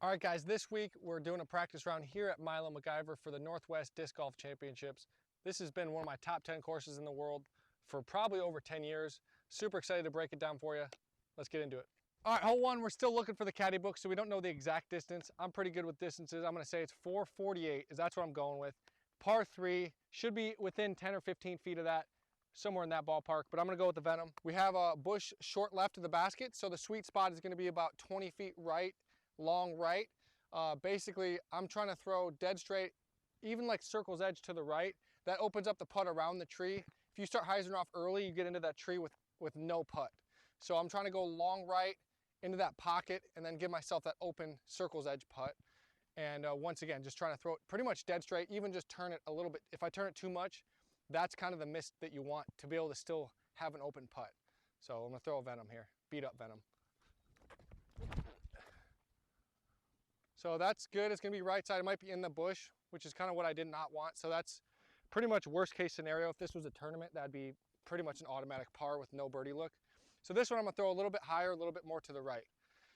All right, guys, this week we're doing a practice round here at Milo MacIver for the Northwest Disc Golf Championships. This has been one of my top 10 courses in the world for probably over 10 years. Super excited to break it down for you. Let's get into it. All right, hole one, we're still looking for the caddy book, so we don't know the exact distance. I'm pretty good with distances. I'm gonna say it's 448, is that's what I'm going with. Par three, should be within 10 or 15 feet of that, somewhere in that ballpark, but I'm gonna go with the Venom. We have a bush short left of the basket, so the sweet spot is gonna be about 20 feet right, long right. Basically, I'm trying to throw dead straight, even like circle's edge to the right. That opens up the putt around the tree. If you start hyzering off early, you get into that tree with no putt. So I'm trying to go long right into that pocket and then give myself that open circle's edge putt. And once again, just trying to throw it pretty much dead straight, even just turn it a little bit. If I turn it too much, that's kind of the miss that you want to be able to still have an open putt. So I'm gonna throw a Venom here, beat up Venom. So that's good. It's gonna be right side. It might be in the bush, which is kind of what I did not want. So that's pretty much worst case scenario. If this was a tournament, that'd be pretty much an automatic par with no birdie look. So this one I'm gonna throw a little bit higher, a little bit more to the right.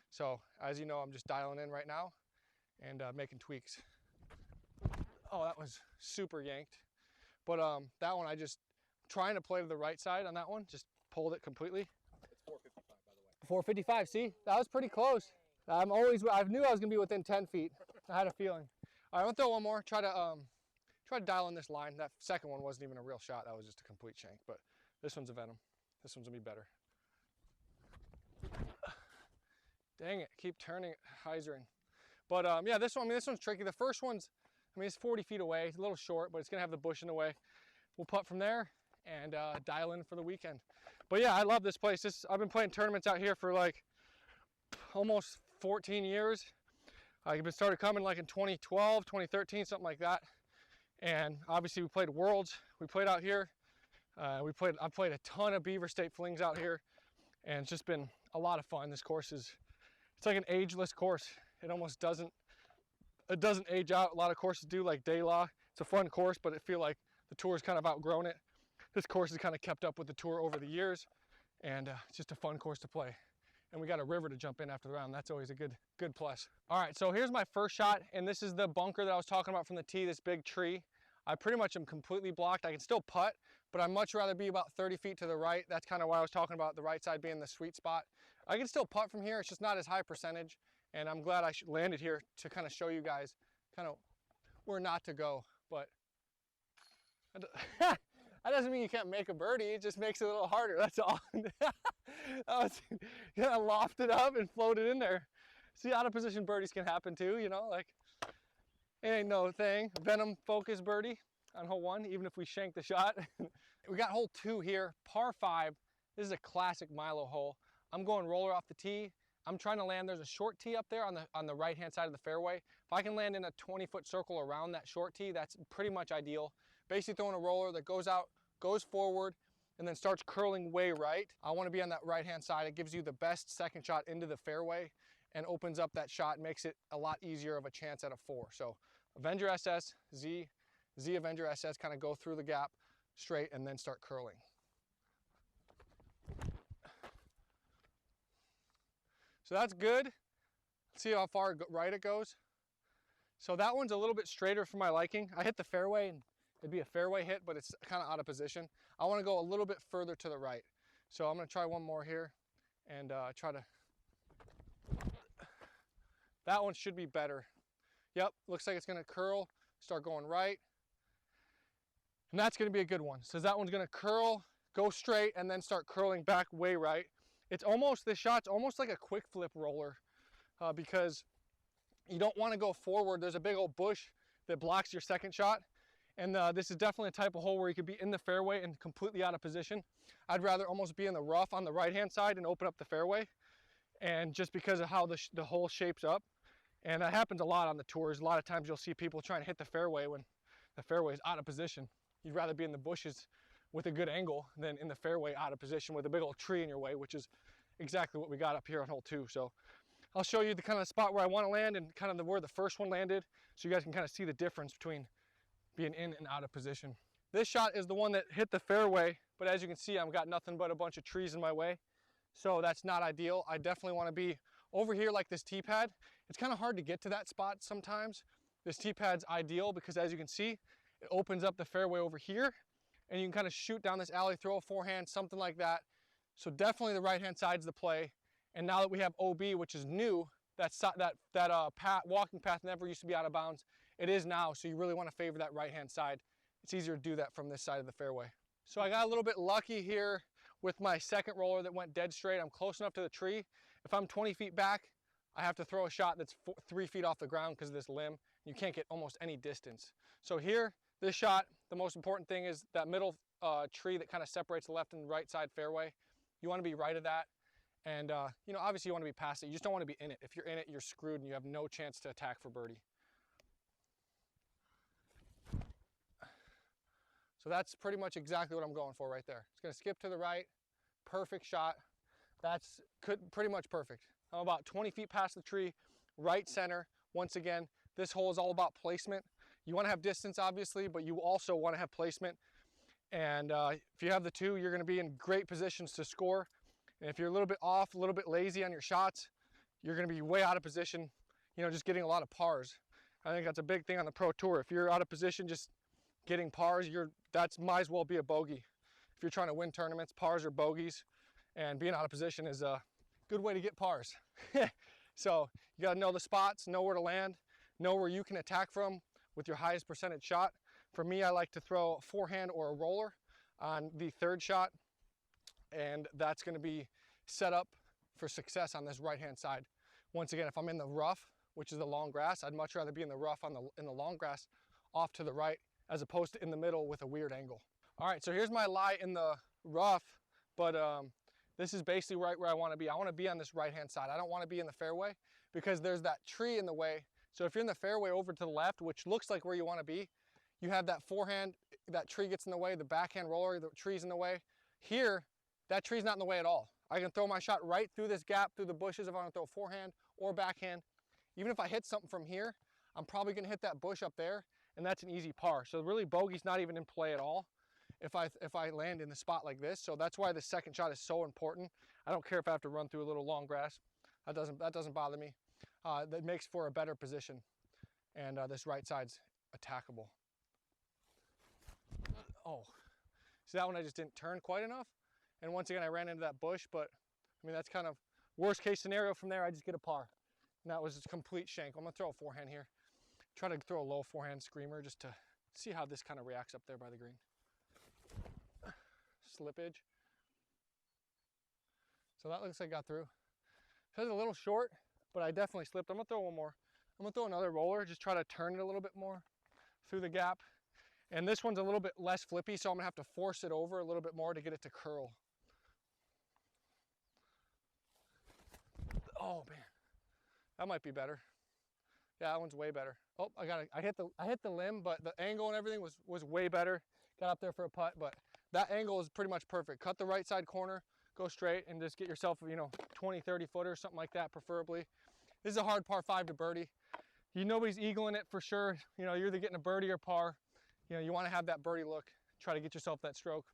So as you know, I'm just dialing in right now and making tweaks. Oh, that was super yanked. But that one, I just trying to play to the right side on that one, just pulled it completely. It's 455, by the way. 455, see? That was pretty close. I knew I was gonna be within 10 feet. I had a feeling. All right, I'm gonna throw one more, try to dial in this line. That second one wasn't even a real shot, that was just a complete shank, but this one's a Venom. This one's gonna be better. Dang it, keep turning, hyzering. But yeah, this one's tricky. The first one's, it's 40 feet away. It's a little short, but it's gonna have the bush in the way. We'll putt from there and dial in for the weekend. But yeah, I love this place. I've been playing tournaments out here for like almost 14 years. I started coming like in 2012, 2013, something like that. And obviously we played Worlds. We played out here. I played a ton of Beaver State flings out here, and it's just been a lot of fun. This course it's like an ageless course. It doesn't age out. A lot of courses do, like De La. It's a fun course, but I feel like the tour's kind of outgrown it. This course has kind of kept up with the tour over the years, and it's just a fun course to play. And we got a river to jump in after the round. That's always a good plus. All right, so here's my first shot, and this is the bunker that I was talking about from the tee, this big tree. I pretty much am completely blocked. I can still putt, but I'd much rather be about 30 feet to the right. That's kind of why I was talking about the right side being the sweet spot. I can still putt from here. It's just not as high percentage, and I'm glad I landed here to kind of show you guys kind of where not to go. But that doesn't mean you can't make a birdie. It just makes it a little harder, that's all. You gotta loft it up and float it in there. See, out of position birdies can happen too, you know, like it ain't no thing. Venom focus birdie on hole one, even if we shank the shot. We got hole two here, par five. This is a classic Milo hole. I'm going roller off the tee. I'm trying to land, there's a short tee up there on the right-hand side of the fairway. If I can land in a 20-foot circle around that short tee, that's pretty much ideal. Basically throwing a roller that goes out, goes forward, and then starts curling way right. I want to be on that right-hand side. It gives you the best second shot into the fairway and opens up that shot, makes it a lot easier of a chance at a four. So Avenger SS, Z Avenger SS, kind of go through the gap straight and then start curling. So that's good. Let's see how far right it goes. So that one's a little bit straighter for my liking. I hit the fairway and it'd be a fairway hit, but it's kind of out of position. I want to go a little bit further to the right. So I'm going to try one more here and try to... That one should be better. Yep, looks like it's going to curl, start going right. And that's going to be a good one. So that one's going to curl, go straight, and then start curling back way right. This shot's almost like a quick flip roller because you don't want to go forward. There's a big old bush that blocks your second shot. And this is definitely a type of hole where you could be in the fairway and completely out of position. I'd rather almost be in the rough on the right-hand side and open up the fairway. And just because of how the hole shapes up. And that happens a lot on the tours. A lot of times you'll see people trying to hit the fairway when the fairway is out of position. You'd rather be in the bushes with a good angle than in the fairway out of position with a big old tree in your way, which is exactly what we got up here on hole two. So I'll show you the kind of spot where I want to land and kind of where the first one landed, so you guys can kind of see the difference between being in and out of position. This shot is the one that hit the fairway, but as you can see, I've got nothing but a bunch of trees in my way. So that's not ideal. I definitely want to be Over here, like this tee pad, it's kind of hard to get to that spot sometimes. This tee pad's ideal because as you can see, it opens up the fairway over here and you can kind of shoot down this alley, throw a forehand, something like that. So definitely the right-hand side's the play. And now that we have OB, which is new, walking path never used to be out of bounds. It is now, so you really want to favor that right-hand side. It's easier to do that from this side of the fairway. So I got a little bit lucky here with my second roller that went dead straight. I'm close enough to the tree. If I'm 20 feet back, I have to throw a shot that's 3 feet off the ground because of this limb. You can't get almost any distance. So here, this shot, the most important thing is that middle tree that kind of separates the left and right side fairway. You want to be right of that. And you know, obviously you want to be past it. You just don't want to be in it. If you're in it, you're screwed and you have no chance to attack for birdie. So that's pretty much exactly what I'm going for right there. It's going to skip to the right. Perfect shot. That's pretty much perfect. I'm about 20 feet past the tree, right center. Once again, this hole is all about placement. You want to have distance, obviously, but you also want to have placement. And if you have the two, you're going to be in great positions to score. And if you're a little bit off, a little bit lazy on your shots, you're going to be way out of position, you know, just getting a lot of pars. I think that's a big thing on the Pro Tour. If you're out of position just getting pars, that might as well be a bogey. If you're trying to win tournaments, pars are bogeys, and being out of position is a good way to get pars. So you got to know the spots, know where to land, know where you can attack from with your highest percentage shot. For me, I like to throw a forehand or a roller on the third shot, and that's going to be set up for success on this right-hand side. Once again, if I'm in the rough, which is the long grass, I'd much rather be in the rough in the long grass off to the right as opposed to in the middle with a weird angle. All right, so here's my lie in the rough, but this is basically right where I want to be. I want to be on this right-hand side. I don't want to be in the fairway because there's that tree in the way. So if you're in the fairway over to the left, which looks like where you want to be, you have that forehand, that tree gets in the way, the backhand roller, the tree's in the way. Here, that tree's not in the way at all. I can throw my shot right through this gap, through the bushes if I want to throw forehand or backhand. Even if I hit something from here, I'm probably going to hit that bush up there, and that's an easy par. So really bogey's not even in play at all if I land in the spot like this. So that's why the second shot is so important. I don't care if I have to run through a little long grass. That doesn't bother me. That makes for a better position, and this right side's attackable. Oh, see that one I just didn't turn quite enough, and once again I ran into that bush. But I mean, that's kind of worst case scenario. From there I just get a par, and that was a complete shank. I'm gonna throw a forehand here, try to throw a low forehand screamer just to see how this kind of reacts up there by the green. Slippage. So that looks like I got through. It was a little short, but I definitely slipped. I'm gonna throw one more. I'm gonna throw another roller, just try to turn it a little bit more through the gap. And this one's a little bit less flippy, so I'm gonna have to force it over a little bit more to get it to curl. Oh man, that might be better. Yeah, that one's way better. Oh, I hit the limb, but the angle and everything was way better. Got up there for a putt, but that angle is pretty much perfect. Cut the right side corner, go straight, and just get yourself, you know, 20, 30 footer, something like that, preferably. This is a hard par 5 to birdie. Nobody's eagling it for sure. You know, you're either getting a birdie or par. You know, you want to have that birdie look. Try to get yourself that stroke.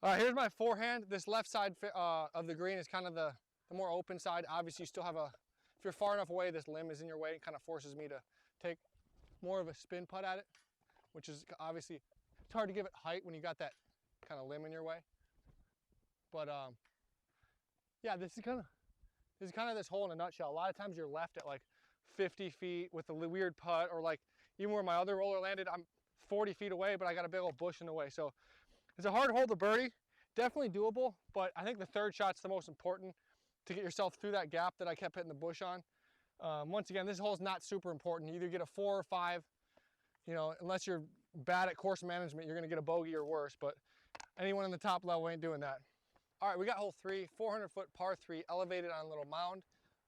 All right, here's my forehand. This left side of the green is kind of the more open side. Obviously, you still have if you're far enough away, this limb is in your way. It kind of forces me to take more of a spin putt at it, which is obviously, it's hard to give it height when you got that kind of limb in your way. But yeah, this is kind of this hole in a nutshell. A lot of times you're left at like 50 feet with a weird putt, or like even where my other roller landed, I'm 40 feet away, but I got a big old bush in the way. So it's a hard hole to birdie. Definitely doable, but I think the third shot's the most important to get yourself through that gap that I kept hitting the bush on. Once again, this hole's not super important. You either get a 4 or 5, you know, unless you're bad at course management, you're gonna get a bogey or worse, but anyone in the top level ain't doing that. All right, we got hole 3, 400-foot par 3, elevated on a little mound,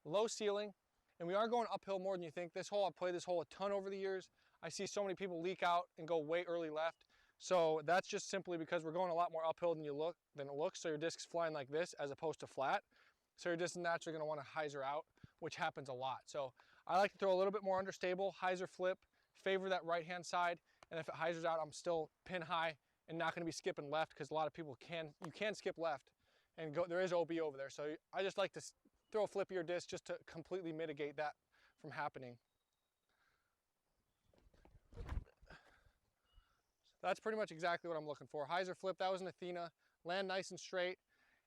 low ceiling, and we are going uphill more than you think. This hole, I've played this hole a ton over the years. I see so many people leak out and go way early left. So that's just simply because we're going a lot more uphill than it looks. So your disc's flying like this as opposed to flat. So you're just naturally gonna wanna hyzer out, which happens a lot. So I like to throw a little bit more understable, hyzer flip, favor that right-hand side. And if it hyzers out, I'm still pin high and not gonna be skipping left, because a lot of people you can skip left and go, there is OB over there. So I just like to throw a flippier disc just to completely mitigate that from happening. That's pretty much exactly what I'm looking for. Hyzer flip, that was an Athena, land nice and straight.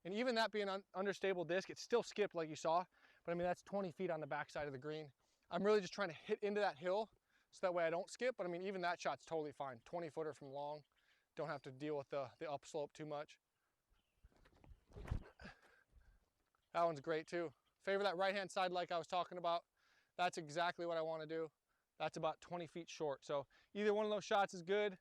And even that being an understable disc, it still skipped like you saw. But I mean, that's 20 feet on the backside of the green. I'm really just trying to hit into that hill so that way I don't skip. But I mean, even that shot's totally fine. 20 footer from long. Don't have to deal with the upslope too much. That one's great too. Favor that right-hand side like I was talking about. That's exactly what I want to do. That's about 20 feet short. So either one of those shots is good.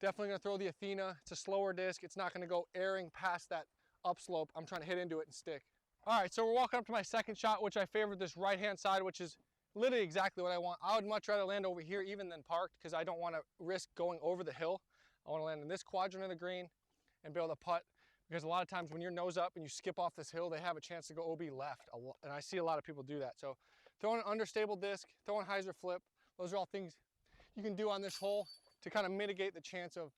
Definitely gonna throw the Athena. It's a slower disc. It's not gonna go airing past that upslope. I'm trying to hit into it and stick. All right, so we're walking up to my second shot, which I favored this right-hand side, which is literally exactly what I want. I would much rather land over here even than parked because I don't want to risk going over the hill. I want to land in this quadrant of the green and be able to putt, because a lot of times when you're nose up and you skip off this hill, they have a chance to go OB left. And I see a lot of people do that. So throwing an understable disc, throwing hyzer flip, those are all things you can do on this hole to kind of mitigate the chance of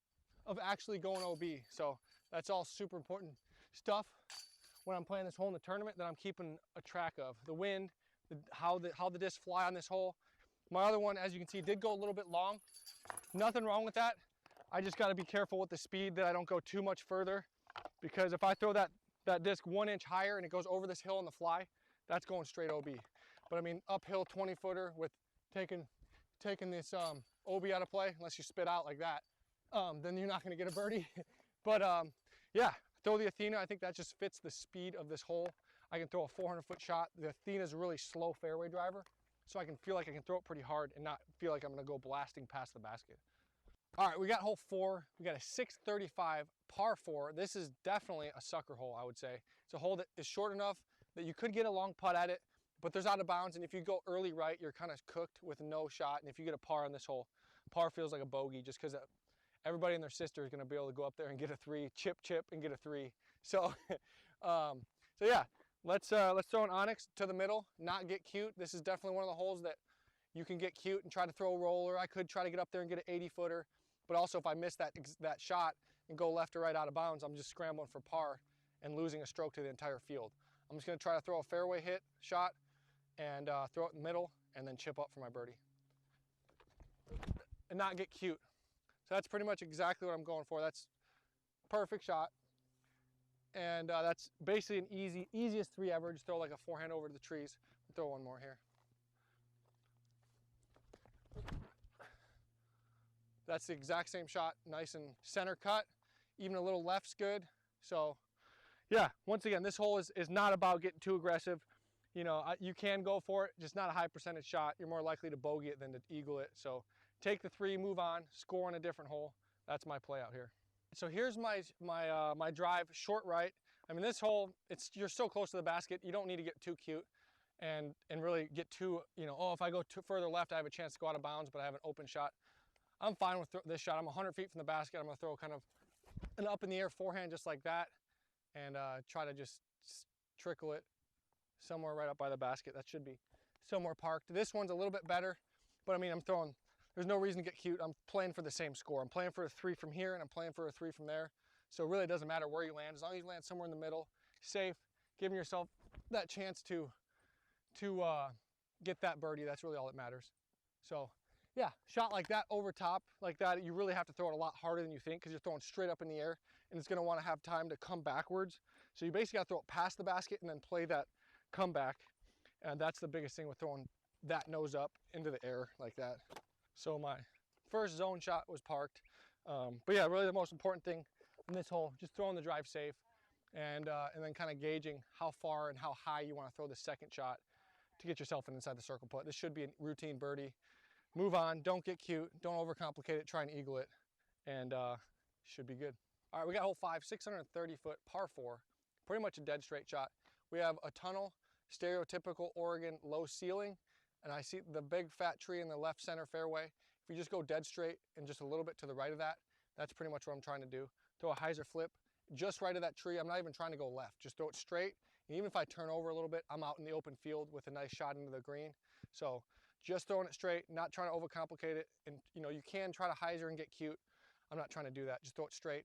actually going OB. So that's all super important stuff when I'm playing this hole in the tournament that I'm keeping a track of. The wind, how the discs fly on this hole. My other one, as you can see, did go a little bit long. Nothing wrong with that. I just got to be careful with the speed that I don't go too much further, because if I throw that disc 1 inch higher and it goes over this hill on the fly, that's going straight OB. But I mean, uphill 20 footer with taking this OB out of play, unless you spit out like that, then you're not going to get a birdie. But yeah, throw the Athena. I think that just fits the speed of this hole. I can throw a 400-foot shot. The Athena's a really slow fairway driver, so I can feel like I can throw it pretty hard and not feel like I'm going to go blasting past the basket. All right, we got hole 4. We got a 635 par 4. This is definitely a sucker hole, I would say. It's a hole that is short enough that you could get a long putt at it, but there's out of bounds, and if you go early right, you're kind of cooked with no shot. And if you get a par on this hole, par feels like a bogey just because everybody and their sister is going to be able to go up there and get a 3, chip, and get a 3. So, so yeah, let's throw an onyx to the middle, not get cute. This is definitely one of the holes that you can get cute and try to throw a roller. I could try to get up there and get an 80-footer, but also if I miss that shot and go left or right out of bounds, I'm just scrambling for par and losing a stroke to the entire field. I'm just going to try to throw a fairway hit shot and throw it in the middle and then chip up for my birdie and not get cute. So that's pretty much exactly what I'm going for. That's perfect shot. And that's basically an easiest 3 ever. Just throw like a forehand over to the trees. Throw one more here. That's the exact same shot, nice and center cut. Even a little left's good. So yeah, once again, this hole is not about getting too aggressive. You know, you can go for it, just not a high percentage shot. You're more likely to bogey it than to eagle it. So take the 3, move on, score on a different hole. That's my play out here. So here's my drive, short right. I mean, this hole, you're so close to the basket, you don't need to get too cute and really get too, you know, oh, if I go further left, I have a chance to go out of bounds, but I have an open shot. I'm fine with this shot. I'm 100 feet from the basket. I'm gonna throw kind of an up in the air forehand just like that and try to just trickle it somewhere right up by the basket. That should be somewhere parked. This one's a little bit better, but I mean, there's no reason to get cute. I'm playing for the same score. I'm playing for a 3 from here and I'm playing for a 3 from there. So it really doesn't matter where you land, as long as you land somewhere in the middle, safe, giving yourself that chance to get that birdie. That's really all that matters. So yeah, shot like that over top, like that, you really have to throw it a lot harder than you think because you're throwing straight up in the air and it's gonna wanna have time to come backwards. So you basically gotta throw it past the basket and then play that comeback. And that's the biggest thing with throwing that nose up into the air like that. So my first zone shot was parked. But yeah, really the most important thing in this hole, just throwing the drive safe and then kind of gauging how far and how high you wanna throw the second shot to get yourself inside the circle putt. This should be a routine birdie. Move on, don't get cute, don't overcomplicate it, try and eagle it, and should be good. All right, we got hole 5, 630-foot par 4, pretty much a dead straight shot. We have a tunnel, stereotypical Oregon low ceiling, and I see the big fat tree in the left center fairway. If you just go dead straight and just a little bit to the right of that, that's pretty much what I'm trying to do. Throw a hyzer flip just right of that tree. I'm not even trying to go left, just throw it straight. And even if I turn over a little bit, I'm out in the open field with a nice shot into the green. So just throwing it straight, not trying to overcomplicate it. And you know, you can try to hyzer and get cute. I'm not trying to do that. Just throw it straight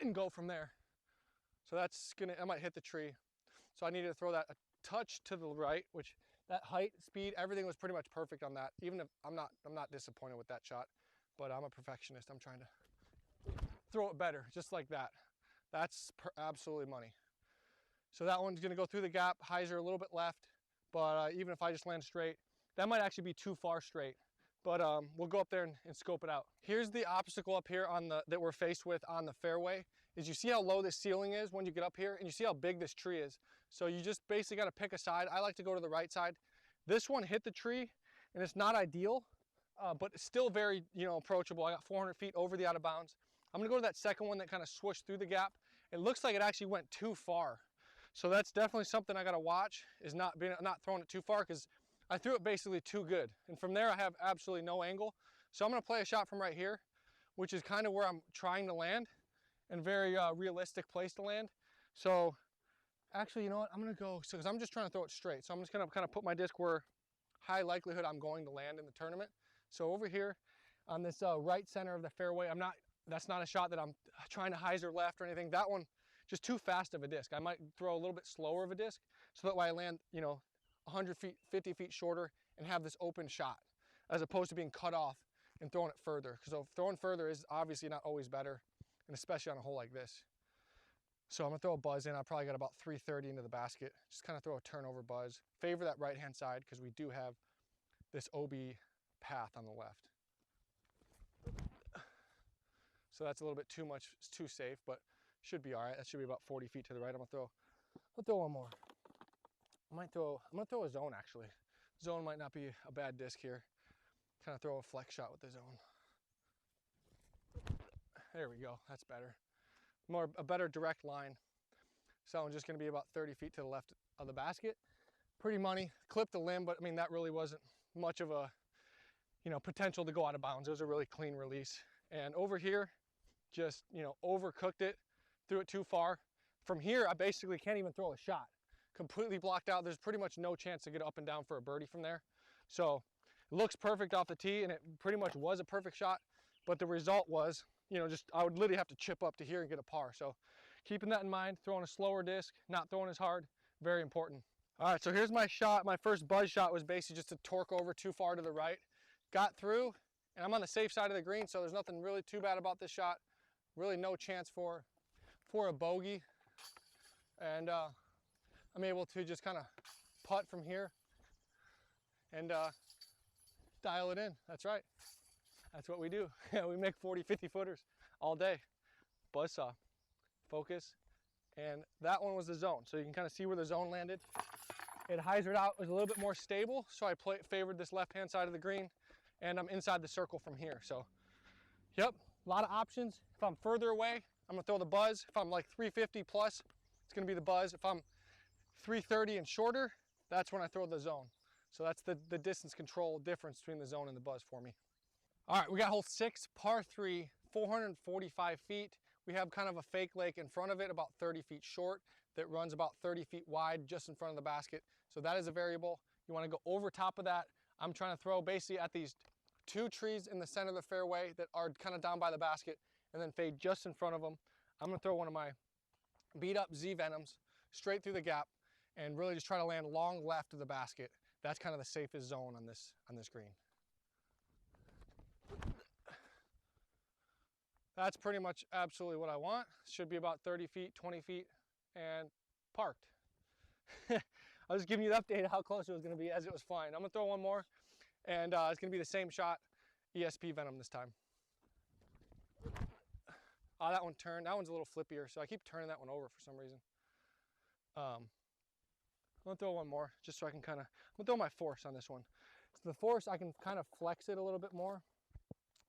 and go from there. So that's I might hit the tree. So I needed to throw that a touch to the right, which that height, speed, everything was pretty much perfect on that. Even if I'm not disappointed with that shot, but I'm a perfectionist. I'm trying to throw it better, just like that. That's absolutely money. So that one's gonna go through the gap, hyzer a little bit left, but even if I just land straight, that might actually be too far straight. But we'll go up there and scope it out. Here's the obstacle up here on that we're faced with on the fairway, is you see how low this ceiling is when you get up here, and you see how big this tree is. So you just basically gotta pick a side. I like to go to the right side. This one hit the tree, and it's not ideal, but it's still very, approachable. I got 400 feet over the out of bounds. I'm gonna go to that second one that kind of swooshed through the gap. It looks like it actually went too far. So that's definitely something I gotta watch, is not throwing it too far, because I threw it basically too good. And from there I have absolutely no angle. So I'm gonna play a shot from right here, which is kind of where I'm trying to land, and very realistic place to land. So actually, you know what? I'm gonna go, because I'm just trying to throw it straight. So I'm just gonna kind of put my disc where high likelihood I'm going to land in the tournament. So over here on this right center of the fairway, that's not a shot that I'm trying to hyzer left or anything. That one, just too fast of a disc. I might throw a little bit slower of a disc, so that way I land, 100 feet, 50 feet shorter, and have this open shot, as opposed to being cut off and throwing it further. Because throwing further is obviously not always better, and especially on a hole like this. So I'm gonna throw a buzz in. I probably got about 330 into the basket. Just kind of throw a turnover buzz. Favor that right-hand side, because we do have this OB path on the left. So that's a little bit too much, it's too safe, but should be all right. That should be about 40 feet to the right. I'll throw one more. I'm gonna throw a zone actually. Zone might not be a bad disc here. Kind of throw a flex shot with the zone. There we go, that's better. A better direct line. So I'm just gonna be about 30 feet to the left of the basket. Pretty money, clipped the limb, but I mean, that really wasn't much of a, potential to go out of bounds. It was a really clean release. And over here, just, overcooked it, threw it too far. From here, I basically can't even throw a shot. Completely blocked out. There's pretty much no chance to get up and down for a birdie from there. So it looks perfect off the tee, and it pretty much was a perfect shot, but the result was, I would literally have to chip up to here and get a par. So keeping that in mind, throwing a slower disc, not throwing as hard, very important. All right, so here's my shot. My first buzz shot was basically just to torque over too far to the right. Got through, and I'm on the safe side of the green, so there's nothing really too bad about this shot. Really no chance for a bogey. And I'm able to just kind of putt from here and dial it in. That's right. That's what we do. We make 40, 50 footers all day. Buzzsaw, focus, and that one was the zone. So you can kind of see where the zone landed. It hyzered out, was a little bit more stable, so I favored this left-hand side of the green, and I'm inside the circle from here. So, yep, a lot of options. If I'm further away, I'm gonna throw the buzz. If I'm like 350 plus, it's gonna be the buzz. If I'm 330 and shorter, that's when I throw the zone. So that's the distance control difference between the zone and the buzz for me. All right, we got hole 6, par 3, 445 feet. We have kind of a fake lake in front of it, about 30 feet short, that runs about 30 feet wide just in front of the basket. So that is a variable. You wanna go over top of that. I'm trying to throw basically at these 2 trees in the center of the fairway that are kind of down by the basket, and then fade just in front of them. I'm gonna throw one of my beat up Z Venoms straight through the gap and really just try to land long left of the basket. That's kind of the safest zone on this green. That's pretty much absolutely what I want. Should be about 30 feet, 20 feet, and parked. I was just giving you the update of how close it was gonna be as it was flying. I'm gonna throw one more, and it's gonna be the same shot, ESP Venom this time. Oh, that one turned. That one's a little flippier, so I keep turning that one over for some reason. I'm gonna throw one more, just so I can I'm gonna throw my force on this one. So the force, I can kind of flex it a little bit more.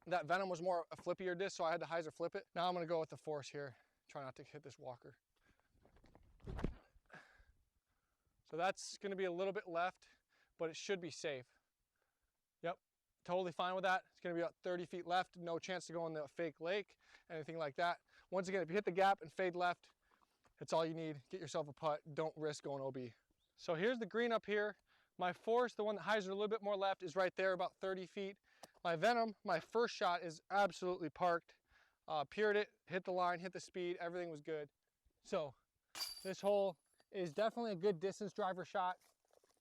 That Venom was more a flippier disc, so I had to hyzer flip it. Now I'm gonna go with the force here. Try not to hit this walker. So that's gonna be a little bit left, but it should be safe. Yep, totally fine with that. It's gonna be about 30 feet left, no chance to go in the fake lake, anything like that. Once again, if you hit the gap and fade left, it's all you need. Get yourself a putt, don't risk going OB. So here's the green up here. My force, the one that hyzered a little bit more left, is right there, about 30 feet. My Venom, my first shot, is absolutely parked. Peered it, hit the line, hit the speed, everything was good. So this hole is definitely a good distance driver shot.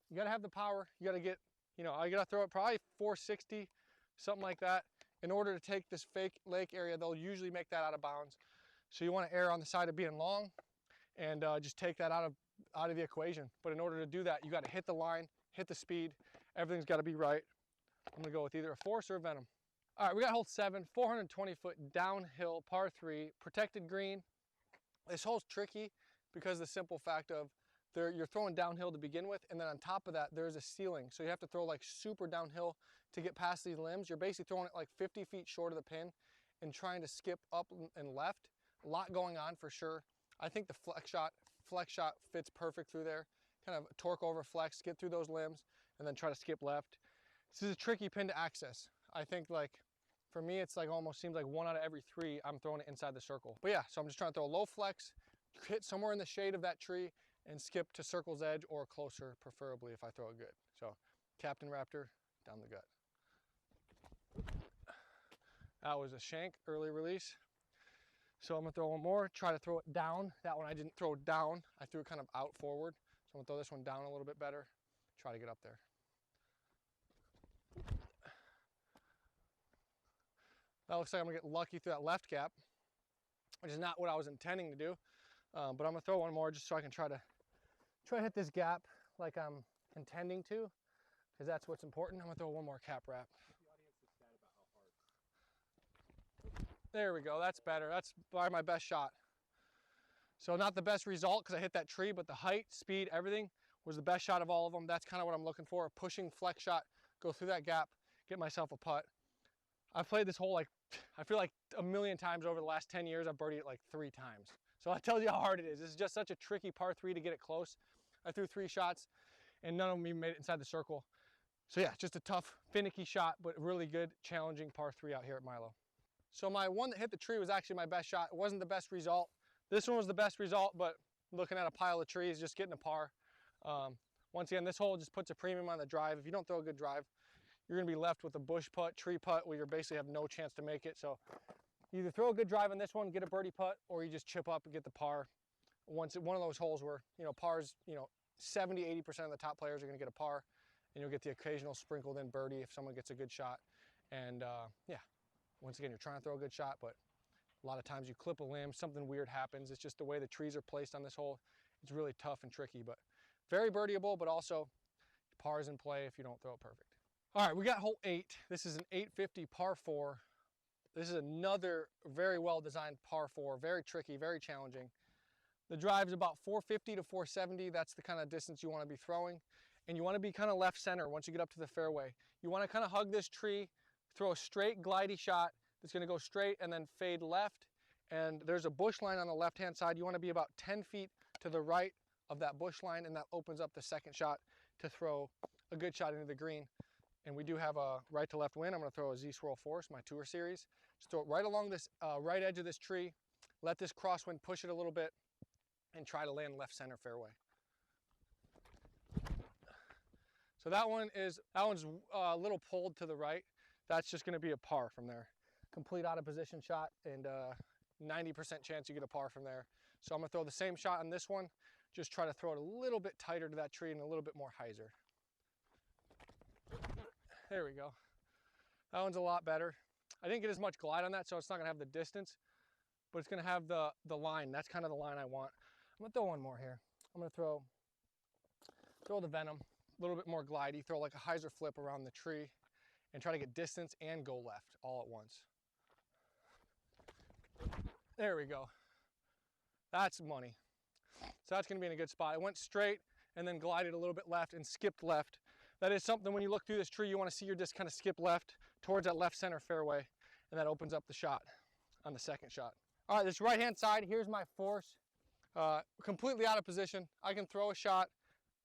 You gotta have the power. You gotta get, you know, I gotta throw it probably 460, something like that. In order to take this fake lake area, they'll usually make that out of bounds. So you wanna err on the side of being long and just take that out of the equation. But in order to do that, you gotta hit the line, hit the speed. Everything's gotta be right. I'm gonna go with either a force or a venom. All right, we got hole 7, 420 foot downhill, par 3, protected green. This hole's tricky because of the simple fact of you're throwing downhill to begin with, and then on top of that, there's a ceiling. So you have to throw like super downhill to get past these limbs. You're basically throwing it like 50 feet short of the pin and trying to skip up and left. A lot going on for sure. I think the flex shot fits perfect through there. Kind of torque over flex, get through those limbs, and then try to skip left. This is a tricky pin to access. I think like, for me, it's like almost seems like 1 out of every 3, I'm throwing it inside the circle. But yeah, so I'm just trying to throw a low flex, hit somewhere in the shade of that tree, and skip to circle's edge or closer, preferably if I throw it good. So Captain Raptor, down the gut. That was a shank, early release. So I'm gonna throw one more, try to throw it down. That one I didn't throw down, I threw it kind of out forward. So I'm gonna throw this one down a little bit better, try to get up there. That looks like I'm gonna get lucky through that left gap, which is not what I was intending to do. But I'm gonna throw one more just so I can try to hit this gap like I'm intending to, because that's what's important. I'm gonna throw one more cap wrap. There we go, that's better. That's by my best shot. So not the best result because I hit that tree, but the height, speed, everything was the best shot of all of them. That's kind of what I'm looking for, a pushing flex shot, go through that gap, get myself a putt. I've played this hole like, I feel like a million times over the last 10 years. I've birdied it like 3 times. So that tells you how hard it is. This is just such a tricky par 3 to get it close. I threw 3 shots and none of them even made it inside the circle. So yeah, just a tough, finicky shot, but really good, challenging par 3 out here at Milo. So my one that hit the tree was actually my best shot. It wasn't the best result. This one was the best result, but looking at a pile of trees, just getting a par. Once again, this hole just puts a premium on the drive. If you don't throw a good drive, you're gonna be left with a bush putt, tree putt, where you basically have no chance to make it. So either throw a good drive on this one, get a birdie putt, or you just chip up and get the par. Once one of those holes where, you know, pars, you know, 70–80% of the top players are gonna get a par, and you'll get the occasional sprinkled in birdie if someone gets a good shot. And yeah, once again, you're trying to throw a good shot, but a lot of times you clip a limb, something weird happens. It's just the way the trees are placed on this hole. It's really tough and tricky, but very birdieable, but also pars in play if you don't throw it perfect. All right, we got hole 8. This is an 850 par 4. This is another very well-designed par 4, very tricky, very challenging. The drive is about 450 to 470. That's the kind of distance you want to be throwing. And you want to be kind of left center once you get up to the fairway. You want to kind of hug this tree, throw a straight glidey shot that's going to go straight and then fade left. And there's a bush line on the left-hand side. You want to be about 10 feet to the right of that bush line, and that opens up the second shot to throw a good shot into the green. And we do have a right to left wind. I'm gonna throw a Z-Swirl Force, my tour series. Just throw it right along this right edge of this tree. Let this crosswind push it a little bit and try to land left center fairway. So that one's a little pulled to the right. That's just gonna be a par from there. Complete out of position shot, and 90% chance you get a par from there. So I'm gonna throw the same shot on this one. Just try to throw it a little bit tighter to that tree and a little bit more hyzer. There we go. That one's a lot better. I didn't get as much glide on that, so it's not gonna have the distance, but it's gonna have the line. That's kind of the line I want. I'm gonna throw one more here. I'm gonna throw the venom, a little bit more glidey, throw like a hyzer flip around the tree and try to get distance and go left all at once. There we go. That's money. So that's gonna be in a good spot. It went straight and then glided a little bit left and skipped left. That is something when you look through this tree, you want to see your disc kind of skip left towards that left center fairway, and that opens up the shot on the second shot. All right, this right-hand side, here's my force. Completely out of position. I can throw a shot.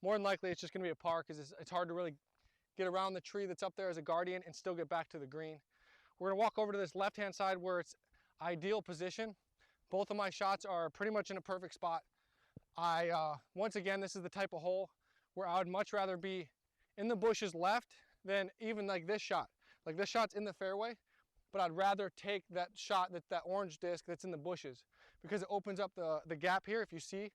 More than likely, it's just going to be a par because it's hard to really get around the tree that's up there as a guardian and still get back to the green. We're going to walk over to this left-hand side where it's ideal position. Both of my shots are pretty much in a perfect spot. Once again, this is the type of hole where I would much rather be in the bushes left than even like this shot. Like this shot's in the fairway, but I'd rather take that shot, that orange disc that's in the bushes, because it opens up the gap here. If you see,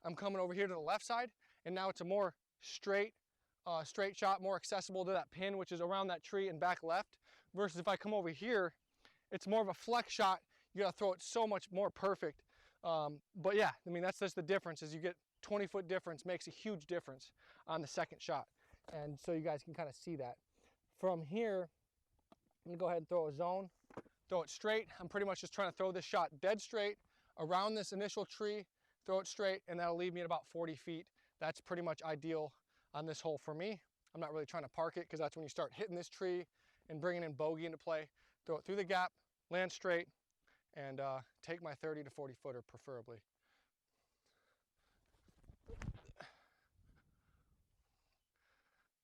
I'm coming over here to the left side, and now it's a more straight shot, more accessible to that pin, which is around that tree and back left, versus if I come over here, it's more of a flex shot. You gotta throw it so much more perfect. But yeah, I mean, that's just the difference, is you get 20-foot difference makes a huge difference on the second shot. And so you guys can kind of see that. From here, I'm gonna go ahead and throw a zone, throw it straight. I'm pretty much just trying to throw this shot dead straight around this initial tree, throw it straight, and that'll leave me at about 40 feet. That's pretty much ideal on this hole for me. I'm not really trying to park it, because that's when you start hitting this tree and bringing in bogey into play. Throw it through the gap, land straight, and take my 30 to 40 footer preferably.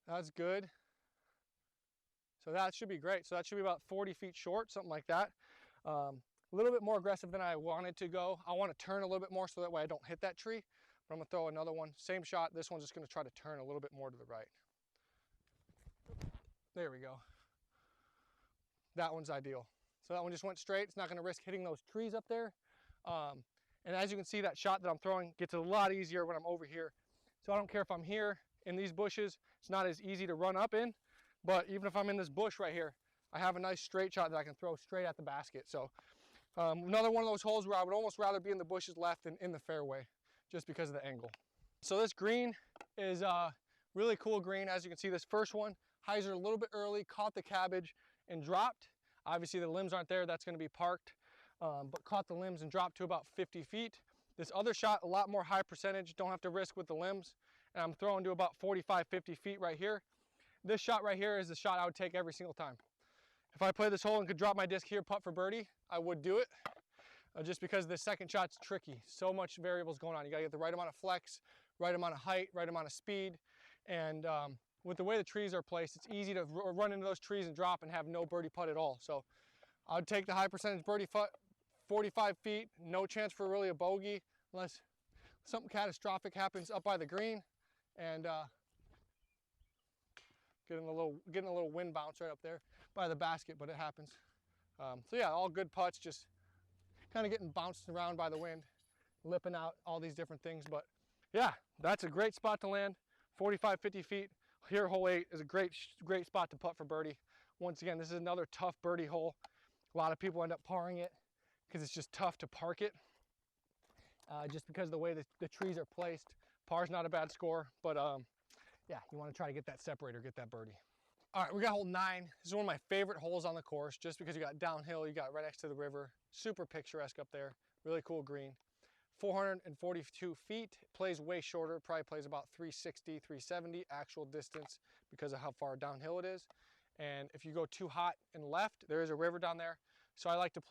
That's good. So that should be great. So that should be about 40 feet short, something like that. A little bit more aggressive than I wanted to go. I want to turn a little bit more so that way I don't hit that tree. But I'm gonna throw another one, same shot. This one's just gonna try to turn a little bit more to the right. There we go. That one's ideal. So that one just went straight. It's not gonna risk hitting those trees up there. And as you can see, that shot that I'm throwing gets a lot easier when I'm over here. So I don't care if I'm here in these bushes, it's not as easy to run up in. But even if I'm in this bush right here, I have a nice straight shot that I can throw straight at the basket. So another one of those holes where I would almost rather be in the bushes left than in the fairway, just because of the angle. So this green is a really cool green. As you can see, this first one, hyzer a little bit early, caught the cabbage and dropped. Obviously the limbs aren't there, that's gonna be parked, but caught the limbs and dropped to about 50 feet. This other shot, a lot more high percentage, don't have to risk with the limbs. And I'm throwing to about 45, 50 feet right here. This shot right here is the shot I would take every single time. If I play this hole and could drop my disc here, putt for birdie, I would do it. Just because the second shot's tricky. So much variables going on. You gotta get the right amount of flex, right amount of height, right amount of speed. And with the way the trees are placed, it's easy to run into those trees and drop and have no birdie putt at all. So I'd take the high percentage birdie putt, 45 feet, no chance for really a bogey unless something catastrophic happens up by the green. And getting a little wind bounce right up there by the basket, but it happens. So yeah, all good putts, just kind of getting bounced around by the wind, lipping out all these different things. But yeah, that's a great spot to land, 45, 50 feet. Here, hole 8 is a great spot to putt for birdie. Once again, this is another tough birdie hole. A lot of people end up parring it because it's just tough to park it, just because of the way the trees are placed. Par's not a bad score, but yeah, you want to try to get that separator, get that birdie. All right, we got hole 9. This is one of my favorite holes on the course, just because you got downhill, you got right next to the river, super picturesque up there, really cool green. 442 feet, plays way shorter, probably plays about 360, 370 actual distance because of how far downhill it is. And if you go too hot and left, there is a river down there. So I like to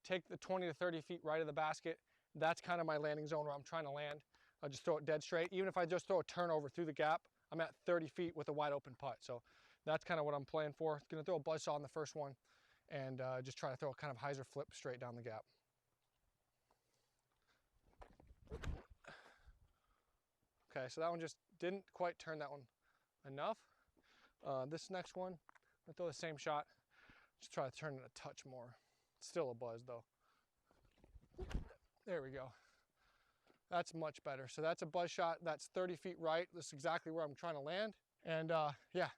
take the 20 to 30 feet right of the basket. That's kind of my landing zone where I'm trying to land. I'll just throw it dead straight. Even if I just throw a turnover through the gap, I'm at 30 feet with a wide open putt. So that's kind of what I'm playing for. Gonna throw a buzzsaw on the first one and just try to throw a kind of hyzer flip straight down the gap. Okay, so that one just didn't quite turn that one enough. This next one, I'm gonna throw the same shot. Just try to turn it a touch more. Still a buzz though. There we go. That's much better. So that's a buzz shot. That's 30 feet right. That's exactly where I'm trying to land. And yeah,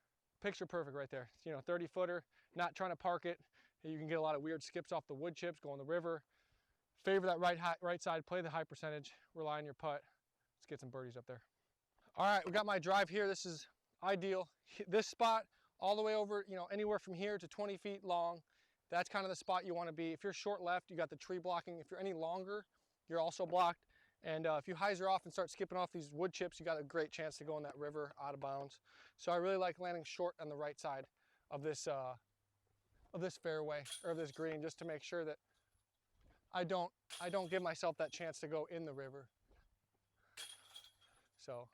picture perfect right there. You know, 30 footer, not trying to park it. You can get a lot of weird skips off the wood chips, go in the river. Favor that right side, play the high percentage, rely on your putt. Let's get some birdies up there. All right, we got my drive here. This is ideal. This spot all the way over, you know, anywhere from here to 20 feet long. That's kind of the spot you want to be. If you're short left, you got the tree blocking. If you're any longer, you're also blocked. And if you hyzer off and start skipping off these wood chips, you got a great chance to go in that river out of bounds. So I really like landing short on the right side of this fairway or this green, just to make sure that I don't give myself that chance to go in the river. So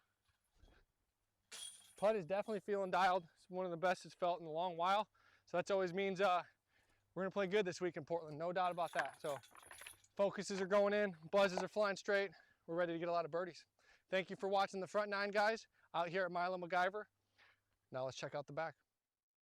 putt is definitely feeling dialed. It's one of the best it's felt in a long while. So that always means we're gonna play good this week in Portland, no doubt about that. So focuses are going in, buzzes are flying straight. We're ready to get a lot of birdies. Thank you for watching the front 9, guys, out here at Milo MacGyver. Now let's check out the back.